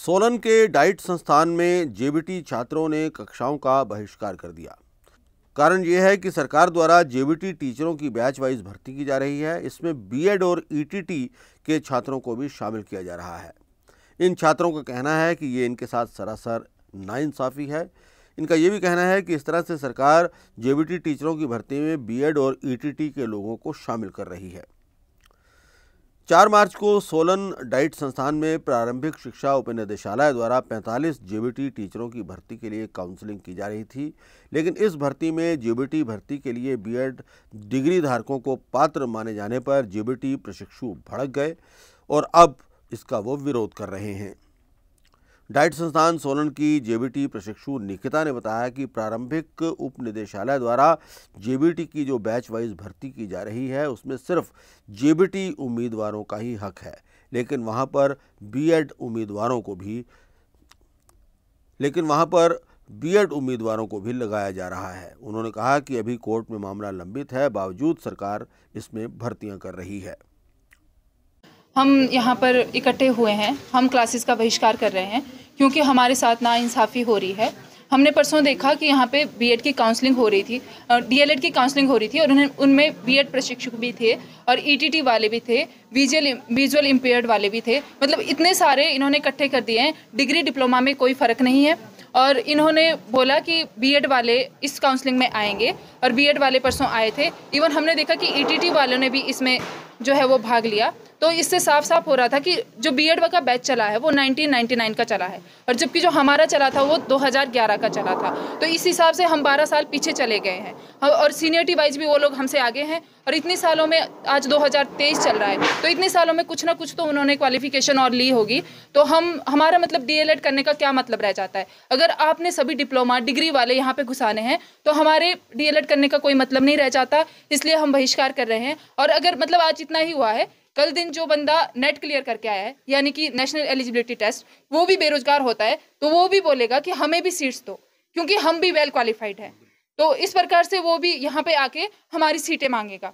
सोलन के डाइट संस्थान में जेबीटी छात्रों ने कक्षाओं का बहिष्कार कर दिया। कारण यह है कि सरकार द्वारा जेबीटी टीचरों की बैच वाइज भर्ती की जा रही है। इसमें बीएड और ईटीटी के छात्रों को भी शामिल किया जा रहा है। इन छात्रों का कहना है कि ये इनके साथ सरासर नाइंसाफ़ी है। इनका ये भी कहना है कि इस तरह से सरकार जेबीटी टीचरों की भर्ती में बीएड और ईटीटी के लोगों को शामिल कर रही है। 4 मार्च को सोलन डाइट संस्थान में प्रारंभिक शिक्षा उपनिदेशालय द्वारा 45 जेबीटी टीचरों की भर्ती के लिए काउंसलिंग की जा रही थी, लेकिन इस भर्ती में जेबीटी भर्ती के लिए बीएड डिग्री धारकों को पात्र माने जाने पर जेबीटी प्रशिक्षु भड़क गए और अब इसका वो विरोध कर रहे हैं। डाइट संस्थान सोलन की जेबीटी प्रशिक्षु निकिता ने बताया कि प्रारंभिक उपनिदेशालय द्वारा जेबीटी की जो बैच वाइज भर्ती की जा रही है उसमें सिर्फ जेबीटी उम्मीदवारों का ही हक है, लेकिन वहां पर बीएड उम्मीदवारों को भी लगाया जा रहा है। उन्होंने कहा कि अभी कोर्ट में मामला लंबित है, बावजूद सरकार इसमें भर्तियां कर रही है। हम यहाँ पर इकट्ठे हुए हैं, हम क्लासेस का बहिष्कार कर रहे हैं क्योंकि हमारे साथ नाइंसाफ़ी हो रही है। हमने परसों देखा कि यहाँ पे बीएड की काउंसलिंग हो रही थी, डीएलएड की काउंसलिंग हो रही थी और उनमें बीएड प्रशिक्षक भी थे और ईटीटी वाले भी थे, विजुअल इम्पेयर्ड वाले भी थे। मतलब इतने सारे इन्होंने इकट्ठे कर दिए हैं। डिग्री डिप्लोमा में कोई फ़र्क नहीं है और इन्होंने बोला कि बीएड वाले इस काउंसलिंग में आएंगे और बीएड वाले परसों आए थे। इवन हमने देखा कि ईटीटी वालों ने भी इसमें जो है वो भाग लिया। तो इससे साफ साफ हो रहा था कि जो बीएड का बैच चला है वो 1999 का चला है और जबकि जो हमारा चला था वो 2011 का चला था। तो इस हिसाब से हम 12 साल पीछे चले गए हैं और सीनियरिटी वाइज भी वो लोग हमसे आगे हैं। और इतने सालों में, आज 2023 चल रहा है, तो इतने सालों में कुछ ना कुछ तो उन्होंने क्वालिफिकेशन और ली होगी। तो हमारा मतलब डीएलएड करने का क्या मतलब रह जाता है? अगर आपने सभी डिप्लोमा डिग्री वाले यहाँ पे घुसाने हैं तो हमारे डीएलएड करने का कोई मतलब नहीं रह जाता। इसलिए हम बहिष्कार कर रहे हैं। और अगर मतलब आज इतना ही हुआ है, कल दिन जो बंदा नेट क्लियर करके आया है यानी कि नेशनल एलिजिबिलिटी टेस्ट, वो भी बेरोजगार होता है तो वो भी बोलेगा कि हमें भी सीट्स दो क्योंकि हम भी वेल क्वालिफाइड हैं। तो इस प्रकार से वो भी यहाँ पे आके हमारी सीटें मांगेगा।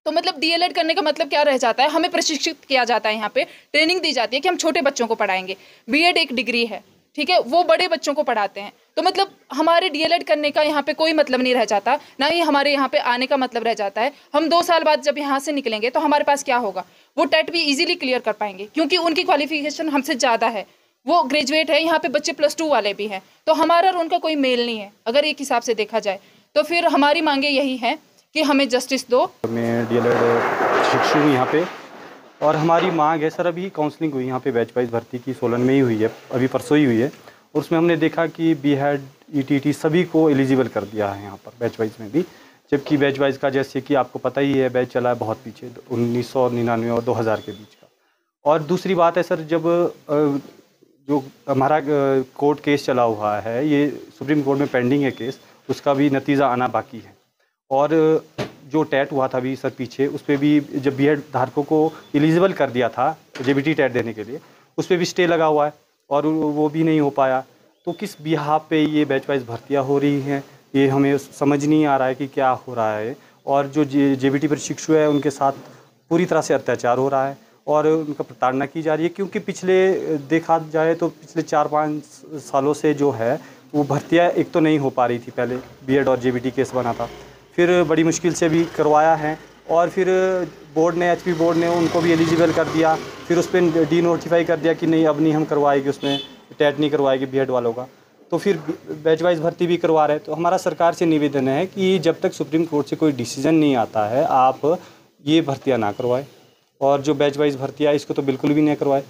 तो मतलब डीएलएड करने का मतलब क्या रह जाता है? हमें प्रशिक्षित किया जाता है, यहाँ पे ट्रेनिंग दी जाती है कि हम छोटे बच्चों को पढ़ाएंगे। बीएड एक डिग्री है, ठीक है, वो बड़े बच्चों को पढ़ाते हैं। तो मतलब हमारे डीएलएड करने का यहाँ पे कोई मतलब नहीं रह जाता, ना ही हमारे यहाँ पे आने का मतलब रह जाता है। हम 2 साल बाद जब यहाँ से निकलेंगे तो हमारे पास क्या होगा? वो टेट भी इजीली क्लियर कर पाएंगे क्योंकि उनकी क्वालिफिकेशन हमसे ज़्यादा है। वो ग्रेजुएट है, यहाँ पे बच्चे +2 वाले भी हैं। तो हमारा और उनका कोई मेल नहीं है अगर एक हिसाब से देखा जाए। तो फिर हमारी मांगे यही हैं कि हमें जस्टिस दो। मैं डीएलएड शिक्षु हूँ यहाँ पे और हमारी मांग है सर, अभी काउंसलिंग हुई यहाँ पे बैच वाइज भर्ती की, सोलन में ही हुई है, अभी परसों ही हुई है। और उसमें हमने देखा कि बीएड ईटीटी सभी को एलिजिबल कर दिया है यहाँ पर बैच वाइज में भी, जबकि बैच वाइज का जैसे कि आपको पता ही है बैच चला है बहुत पीछे 1999 और 2000 के बीच का। और दूसरी बात है सर, जब जो हमारा कोर्ट केस चला हुआ है, ये सुप्रीम कोर्ट में पेंडिंग है केस, उसका भी नतीजा आना बाकी है। और जो टेट हुआ था अभी सर पीछे, उस पर भी जब बीएड धारकों को एलिजिबल कर दिया था जेबीटी टेट देने के लिए, उस पर भी स्टे लगा हुआ है और वो भी नहीं हो पाया। तो किस बिहाफ पे ये बैच वाइज भर्तियाँ हो रही हैं, ये हमें समझ नहीं आ रहा है कि क्या हो रहा है। और जो जेबीटी प्रशिक्षु है उनके साथ पूरी तरह से अत्याचार हो रहा है और उनका प्रताड़ना की जा रही है, क्योंकि पिछले देखा जाए तो पिछले 4-5 सालों से जो है वो भर्तियाँ एक तो नहीं हो पा रही थी। पहले बीएड और जेबीटी केस बना था, फिर बड़ी मुश्किल से भी करवाया है और फिर बोर्ड ने, एचपी बोर्ड ने उनको भी एलिजिबल कर दिया, फिर उस पर डी नोटिफाई कर दिया कि नहीं अब नहीं हम करवाएंगे, उसमें टेट नहीं करवाएंगे बीएड वालों का। तो फिर बैच वाइज भर्ती भी करवा रहे हैं। तो हमारा सरकार से निवेदन है कि जब तक सुप्रीम कोर्ट से कोई डिसीजन नहीं आता है, आप ये भर्तियाँ ना करवाएं और जो बैच वाइज भर्तियाँ इसको तो बिल्कुल भी नहीं करवाएं।